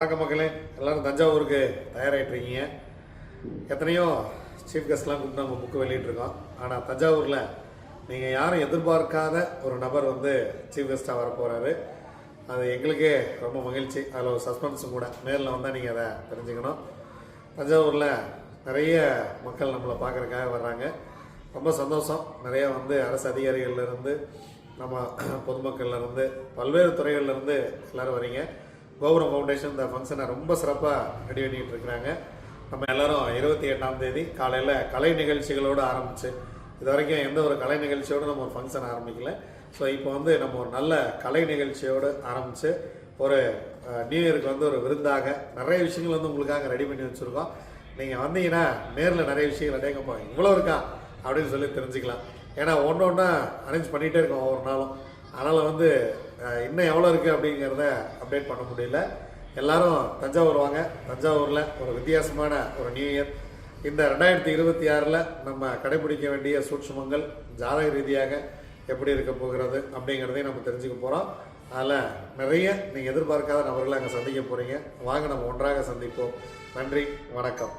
வணக்கம் மக்களே, எல்லோரும் தஞ்சாவூருக்கு தயாராகிட்ருக்கீங்க. எத்தனையோ சீஃப் கெஸ்ட்லாம் கூப்பிட்டு நம்ம புக்கு வெளியிட்ருக்கோம். ஆனால் தஞ்சாவூரில் நீங்கள் யாரும் எதிர்பார்க்காத ஒரு நபர் சீஃப் கெஸ்ட்டாக வரப்போகிறாரு. அது எங்களுக்கே ரொம்ப மகிழ்ச்சி. அதில் ஒரு சஸ்பென்ஸும் கூட. நேரில் வந்தால் நீங்கள் அதை தெரிஞ்சுக்கணும். தஞ்சாவூரில் நிறைய மக்கள் நம்மளை பார்க்குறதுக்காக வர்றாங்க. ரொம்ப சந்தோஷம். நிறைய அரசு அதிகாரிகள்லேருந்து நம்ம பொதுமக்கள்லேருந்து பல்வேறு துறைகள்லேருந்து எல்லோரும் வரீங்க. கோபுரம் ஃபவுண்டேஷன் இந்த ஃபங்க்ஷனை ரொம்ப சிறப்பாக ரெடி பண்ணிகிட்டு இருக்கிறாங்க. நம்ம எல்லோரும் 28ஆம் தேதி காலையில் கலை நிகழ்ச்சிகளோடு ஆரம்பிச்சு இது வரைக்கும் எந்த ஒரு கலை நிகழ்ச்சியோடு நம்ம ஒரு ஃபங்க்ஷன் ஆரம்பிக்கல. ஸோ இப்போ நம்ம ஒரு நல்ல கலை நிகழ்ச்சியோடு ஆரம்பித்து ஒரு நியூ இயருக்கு ஒரு விருந்தாக நிறைய விஷயங்கள் உங்களுக்காக ரெடி பண்ணி வச்சுருக்கோம். நீங்கள் வந்தீங்கன்னா நேரில் நிறைய விஷயங்கள் அடையங்கப்பா இவ்வளோ இருக்கா அப்படின்னு சொல்லி தெரிஞ்சுக்கலாம். ஏன்னா ஒன்று ஒன்றா அரேஞ்ச் பண்ணிகிட்டே இருக்கோம் ஒவ்வொரு நாளும். அதனால் இன்னும் எவ்வளோ இருக்குது அப்படிங்கிறத அப்டேட் பண்ண முடியல. எல்லோரும் தஞ்சாவூர் வாங்க. தஞ்சாவூரில் ஒரு வித்தியாசமான ஒரு நியூ இயர் இந்த 2026 நம்ம கடைபிடிக்க வேண்டிய சூட்சுமங்கள் ஜாதக ரீதியாக எப்படி இருக்க போகிறது அப்படிங்கிறதையும் நம்ம தெரிஞ்சுக்க போகிறோம். அதில் நிறைய நீங்கள் எதிர்பார்க்காத நபர்களை அங்கே சந்திக்க போகிறீங்க. வாங்க நம்ம ஒன்றாக சந்திப்போம். நன்றி, வணக்கம்.